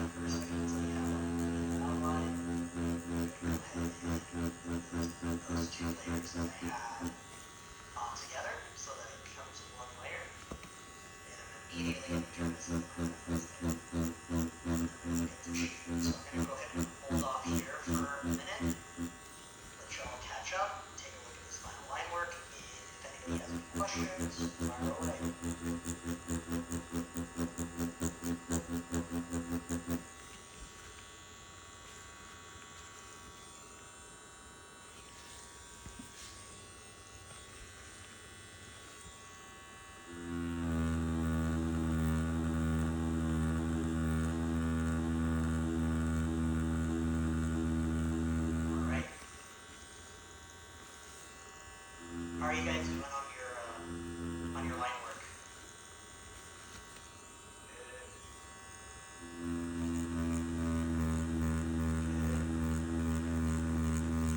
for a second until you have an outline. Go ahead and put those two layers that I had together so that it becomes one layer. And immediately I'm going to turn this into my thing. And then we'll get to shading. So I'm going to go ahead and hold off here for a minute. Let y'all catch up. Take a look at this final line work. And if anybody has any questions, fire away. How are you guys doing on your line work? Good. Good.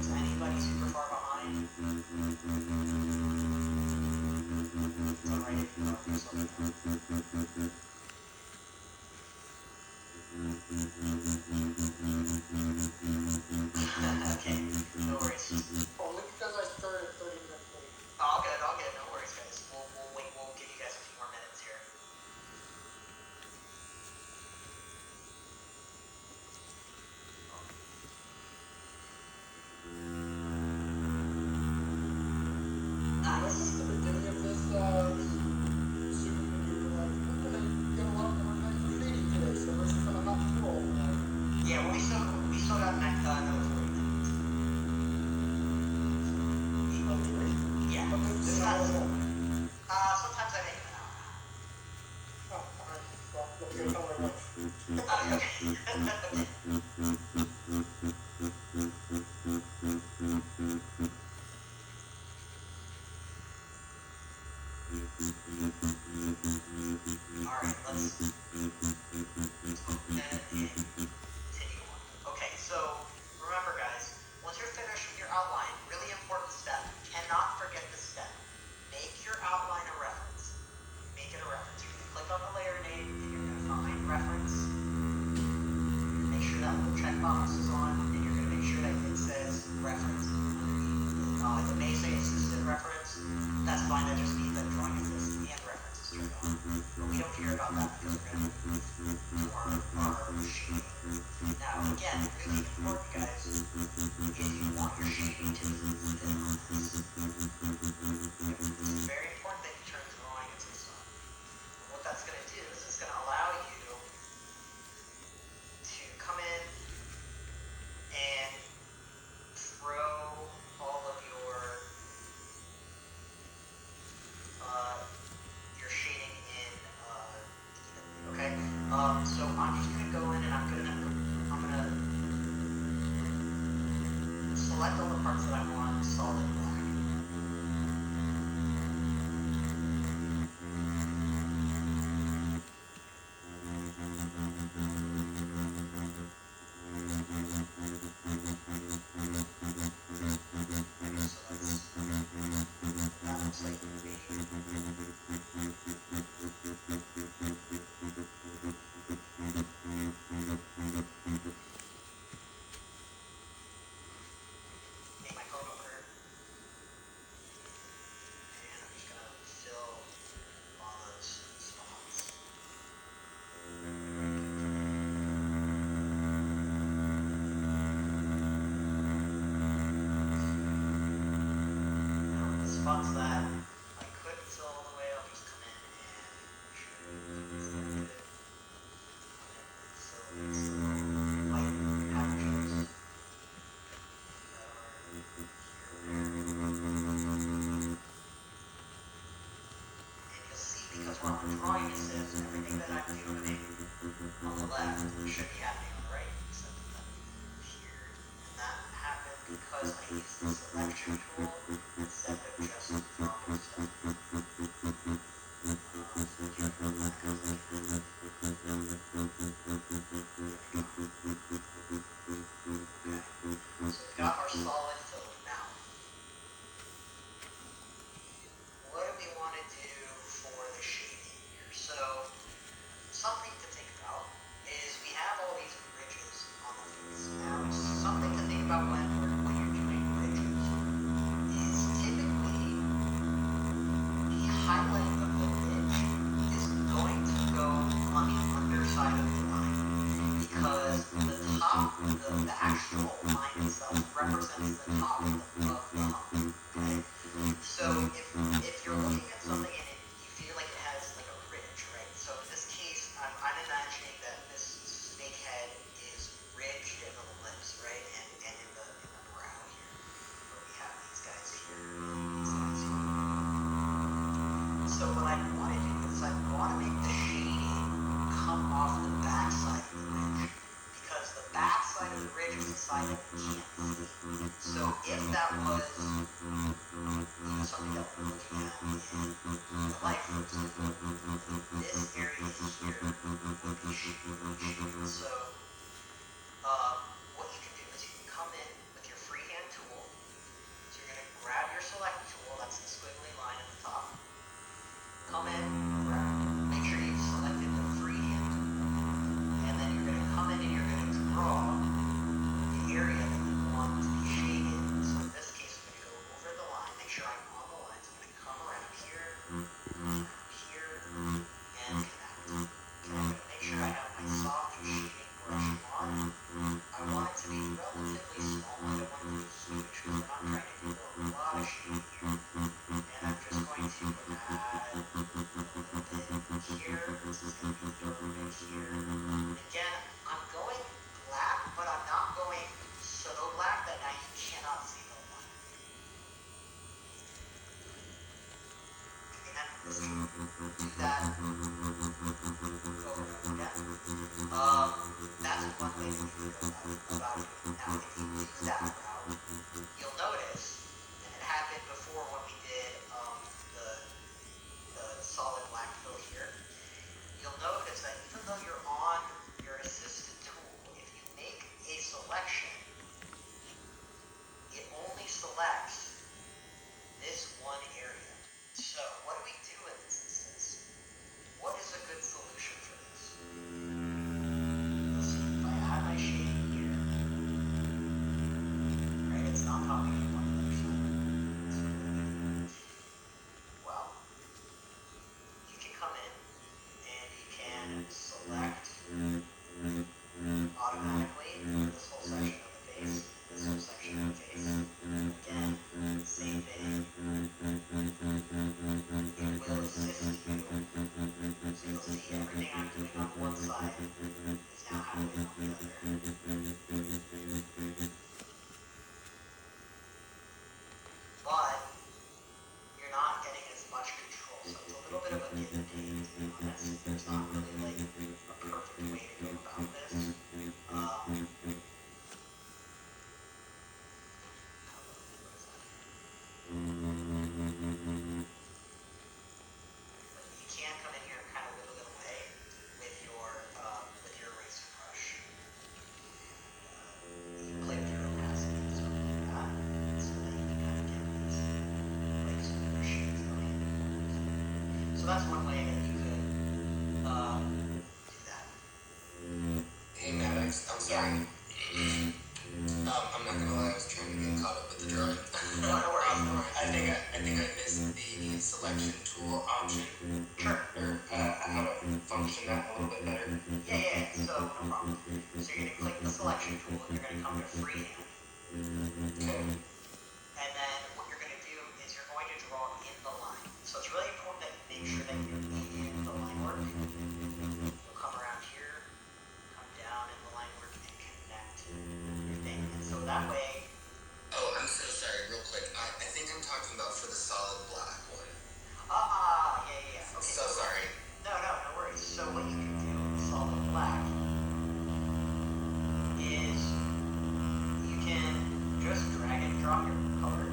Is anybody super far behind? It's alright if you are, just let me know. Okay, no worries. Only because I started 30 minutes late. All good, no worries, guys. We'll wait, we'll give you guys a few more minutes here. This is the beginning of this supercomputer. We're going to get a lot more time for shading today, so we're just going to not scroll. Yeah, well, we still got another 40 minutes. Yeah, this is not sometimes I make them an hour. Oh, alright. Well, let me tell her Alright, let's go ahead and continue on. Okay, so remember guys, once you're finished with your outline, really important step, cannot forget this step. Make your outline a reference. Make it a reference. You're going to click on the layer name and you're going to find reference. Make sure that little checkbox is on and you're going to make sure that it says reference underneath. It may say assisted reference. That's fine, that just means that drawing assist and reference is turned on. But we don't care about that because we're going to form our shading. Now again, really important guys, if you want your shading to be this, it's very important that you turn the drawing into this one. And what that's going to do is it's going to allow you to come in and throw all of your shading in evenly, okay? So I'm just going to go in and I'm going to select all the parts that I want solid black. Make my code over, and I'm just gonna fill all those spots. Now the spots that I couldn't fill all the way, I'll just come in and make sure it's selected. Come in and fill these light patches. And you'll see, because we're on the drawing assist, everything that I'm doing on the left should be happening on the right, except that here. And that happened because I used the selection tool instead of just dropping stuff. So we've got our solid filled now. What do we want to do for the shading here? So something to think about is we have all these of your line because the actual line itself represents the top of the hump. Okay? So if you're looking at something and you feel like it has like a ridge, right? So in this case, I'm imagining that this snake head is ridged in the lips, right? And in the brow here, where we have these guys here. These guys here. So what I want to do is I want to make the shading come off the back side of the ridge because the back side of the ridge is the side that we can't see. So if that was something that we're looking at in the life force, this area here would be shaded. So what you can do is you can come in with your freehand tool. So you're going to grab your select tool, that's the squiggly line at the top. Come in, make sure you've selected the freehand tool, and then you're going to come in and you're going to draw the area that you want to be shaded. So in this case, I'm going to go over the line, make sure I'm on the line. So I'm going to come around here, and connect. Okay, I'm going to make sure I have my soft shading brush on. I want it to be relatively small. I don't want it to be huge because we're not trying to do a lot of shading here. And I'm just going to add a bit here. This is going to be a little bit here. Again, I'm going black, but I'm not going so black that now you cannot see the line. And let's do that over and over again. That's one way to feel about it. Now, if you use that route, you'll notice, and it happened before when we did the solid black fill here, you'll notice that even though you're on your assisted tool, if you make a selection, it only selects this one area. So what do we do in this instance? What is a good solution for this? Let's see, if I add my shading here, right, it's not talking to one other side. Well, you can come in and you can select automatically this whole section of the face, this whole section of the face. Again, same thing. It will assist you. So you'll see everything I'm doing on one side is now happening on the other. But you're not getting as much control. So it's a little bit of a give and take, to be honest. There's not really like a perfect way to go about this. You can come in here and kind of whittle it away with your eraser brush. You can play with your opacity and stuff like that, so that you can kind of get these like smoother shades going. So that's one way that you could do that. Hey Maddox, I'm sorry. I'm not gonna lie, I was trying to get caught up with the drawing. No worries. I think I missed the selection tool option. Sure. Or how to function that a little bit better. Yeah. So no problem. So you're gonna click the selection tool and you're gonna come to freehand. Okay. And then what you're gonna do is you're going to draw in the line. So it's really important that you make sure that you're in the line work. You'll come around here, come down in the line work and connect your thing. And so that way, Oh, I'm so sorry, real quick. I think I'm talking about for the solid black one. yeah. Okay. So sorry. No worries. So what you can do with solid black is you can just drag and drop your color.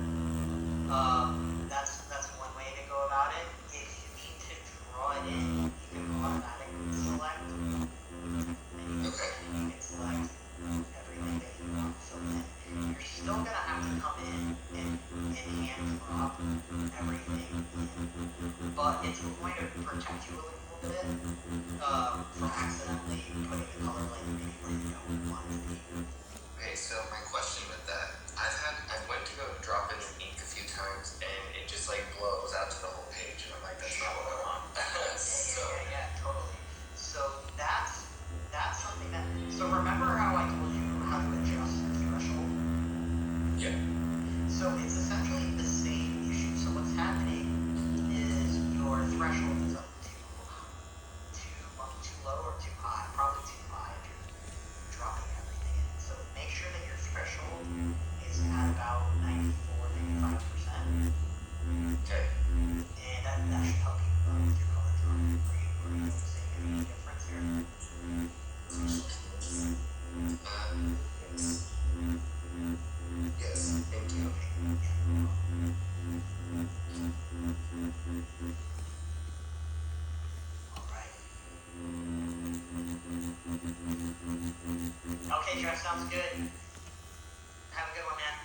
That's one way to go about it. If you need to draw it in, you can automatically select. And you can select everything that you want to fill in. You're still gonna have to come in and hand drop everything in. But it's going to protect you a little bit from accidentally putting the color like anywhere you don't want it to be. Okay, so my question with that, I went to go drop in some ink a few times and it just like blows out to the whole page and I'm like, that's not what I want. So Yeah, totally. So that's Okay, Jeff, sounds good. Have a good one, man.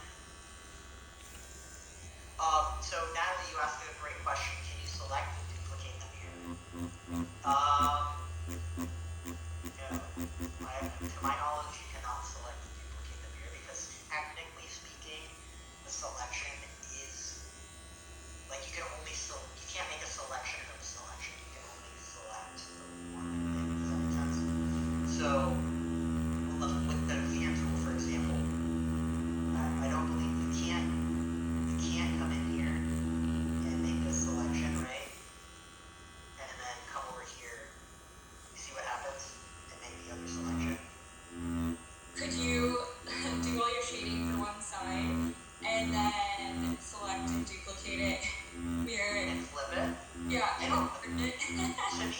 So Natalie, you asked a great question. Can you select and duplicate them here? No. To my knowledge, you cannot select and duplicate them here because technically speaking, the selection is like you can't make a selection of a selection. You can only select one thing. Does that make sense? So with the fan tool, for example, I don't believe you can't come in here and make this selection, right? And then come over here. You see what happens? And make the other selection. Could you do all your shading for one side and then select and duplicate it, mirror it, And flip it. yeah, and open it? To be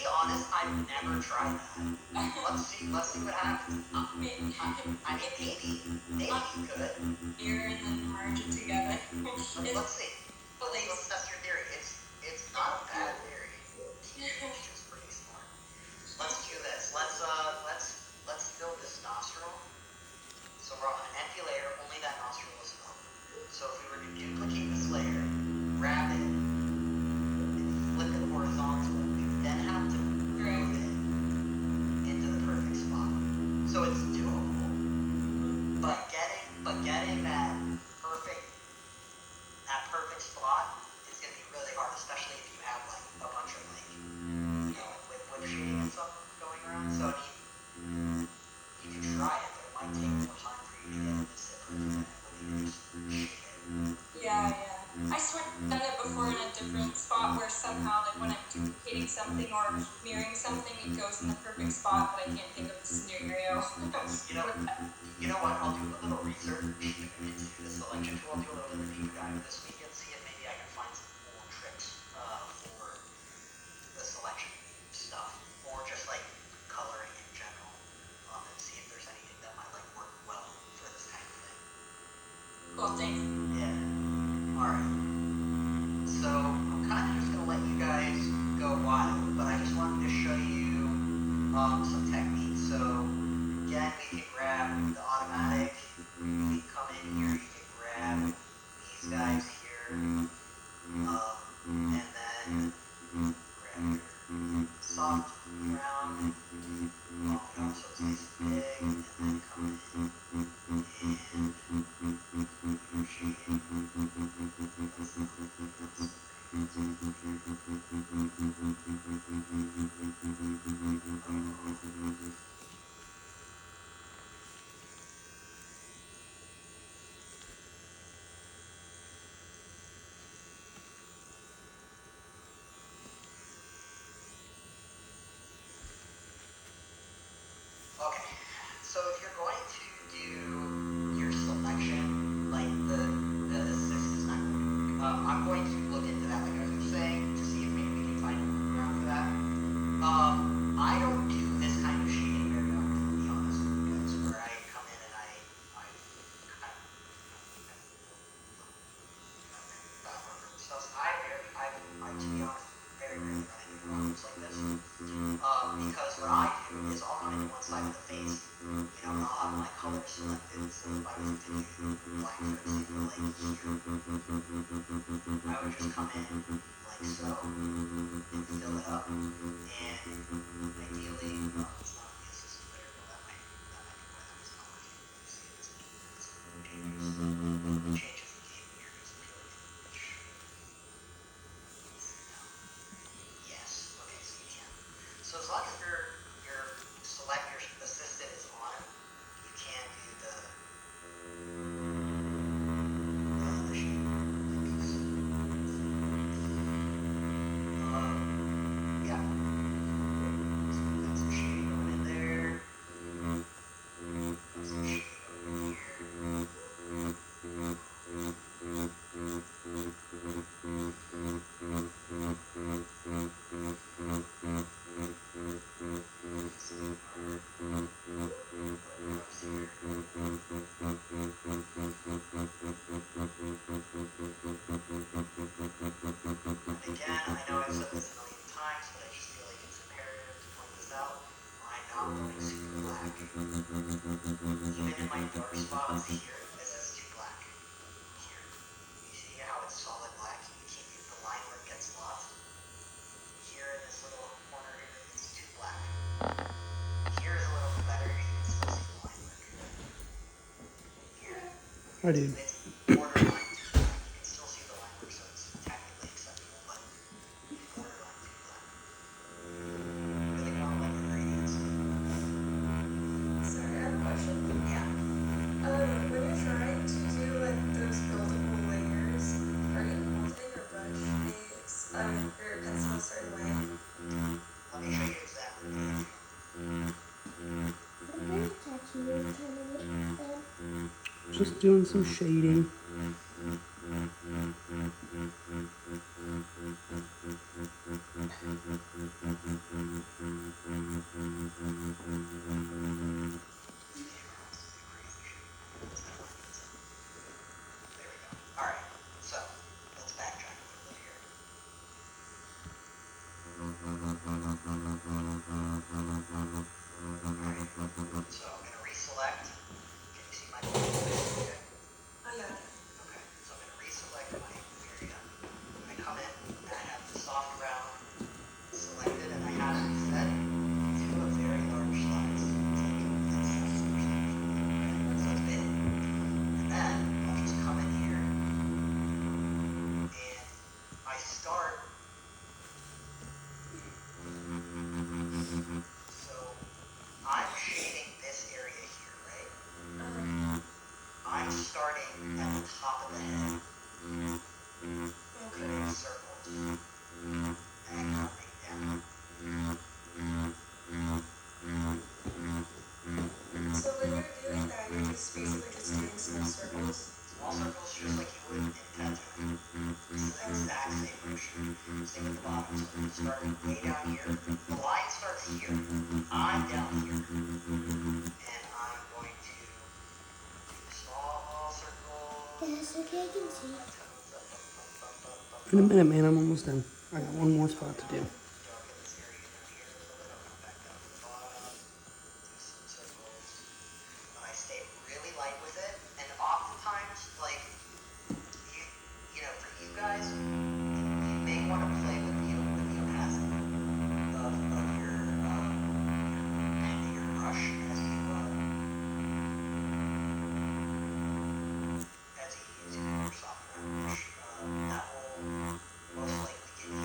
honest, I've never tried that. Let's see what happens. I mean, maybe you could. Mirror and then merge it together. Let's see. But like, Let's test your theory. It's not a bad theory. It's just pretty smart. Let's do this. Let's fill this nostril. So we're on an empty layer. Only that nostril is filled. So if we were to duplicate this layer, grab it, and flip it horizontal, we then have to move it into the perfect spot. So it's doable, but getting that perfect spot is gonna be really hard, especially if you have like a bunch of like whip shading and stuff going around. So I mean, you can try it, but it might take more time for you to get this perfect when you just shade it. yeah. I swear I've done it before in a different spot where somehow, like when I'm duplicating something or mirroring something, it goes in the perfect spot, but I can't think of the scenario. You know what? I'll do a little research into the selection tool. I'll do a little bit of a deeper dive this week and see if maybe I can find some cool tricks for the selection stuff, or just like coloring in general, and see if there's anything that might like work well for this kind of thing. Cool, thanks. Yeah. All right. So I'm kind of just gonna let you guys go wild, but I just wanted to show you some techniques. So again, we can grab the automatic. You can come in here. You can grab these guys here, and then grab your soft round. So it's nice and big, and then come in and shade. Okay, so if you're going to do your selection, like the assist is not, I'm going to look into that, like I was saying, to see if maybe we can find a workaround for that. I don't do this kind of shading very often, to be honest with you guys, where I come in and I kind of, stuff. To be honest, very rarely run into problems like this. Because what I do is I'll run into one side of the face, and I'll have my color selected. So if I was to do black, for example, like here, I would just come in like so, and fill it up, and ideally, it's not the assistant layer, but that might be why that was not working. See, changes the game here, because it's really yes. Okay, so you can. So as long as your assistant is on, you can do the shading. Yeah. So we've got some shading going in there. Got some shading over here. Again, I know I've said this a million times, but I just feel like it's imperative to point this out. I'm not going super black. You Here's a little bit better. You can still see the line work. Here, I do. it's borderline. You can still see the line work, so it's technically acceptable, but borderline too black. Really want to let the gradients. Sorry, I have a question. Yeah. When you're trying to do like those buildable layers, are you holding your brush base, your pencil a certain way? Let me show you exactly what I do. Just doing some shading. There we go. Alright, so let's backtrack a little bit here. Alright, so I'm going to reselect. Can you see my okay? Oh yeah. Okay, so I'm going to reselect my area. I come in, and I have the soft round selected, and I have it set to a very large size. So it's big. And then I'll just come in here, and I start. So I'm shading this area here, right? I'm starting at the top of the head. Okay. Circles. And coming down. So when you're doing that, you're just basically just doing small circles. Small circles just like you would in tattooing. It's the exact same motion. Same with the bottom. So I'm starting way down here. The line starts here. I'm down here. And I'm going to do small circles. Yes, okay, I can see. In a minute, man. I'm almost done. I got one more spot to do. Darken this area down here a little bit. I'll come back down to the bottom. Do some circles. And I stay really light with it. And oftentimes, like, you know, for you guys, you may want to play with the opacity of your brush as you use your soft round brush. That will most likely give you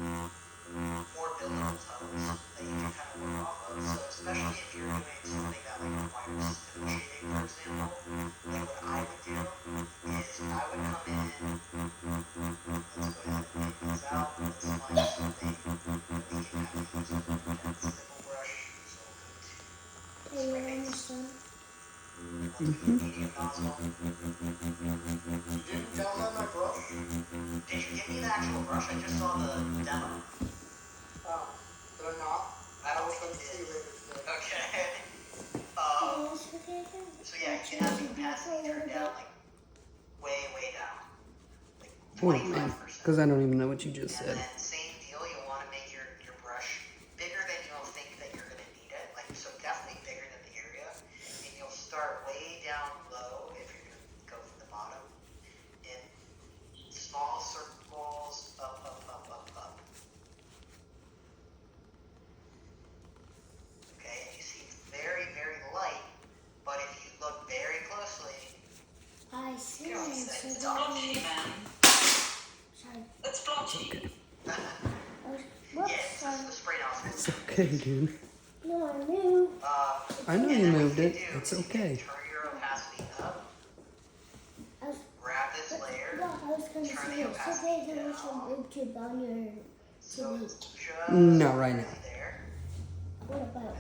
more buildable tones that you can kind of work off of. So especially if you're doing something that like requires simple shading, for example, like what I would do is I would come in. Let's go ahead and take this out. Let's find something that we can kind of use with that stipple brush. So we'll go to Are you spray almost base. done? Let's do the medium nozzle. You didn't download my brush? Did you give me the actual brush? I just saw the demo. Oh, did I not? I don't I'll think send you it to you did. later today. Okay. Yes, okay, I can. So yeah, you can have the opacity turned down like way down, like Hold on, man. 25%. Because I don't even know what you just And said. then same deal, you'll want to make your brush bigger than you'll think that you're gonna need it. Like so, definitely bigger than the area, and you'll start way down low if you're gonna go from the bottom, in small circles, up. Okay, and you see it's very light, but if you look very closely, I see you know, it. it's So Blotchy, man. sorry. It's blotchy. Whoops, yeah, it's sorry. just the spray nozzle. It's okay, dude. No, I knew. I know And you then what moved can it. do It's is you can okay. turn your opacity up, I was, grab this layer, well, I was going to turn say the it's opacity okay to down. reach on YouTube on your So it's TV. just Not right now. there. What about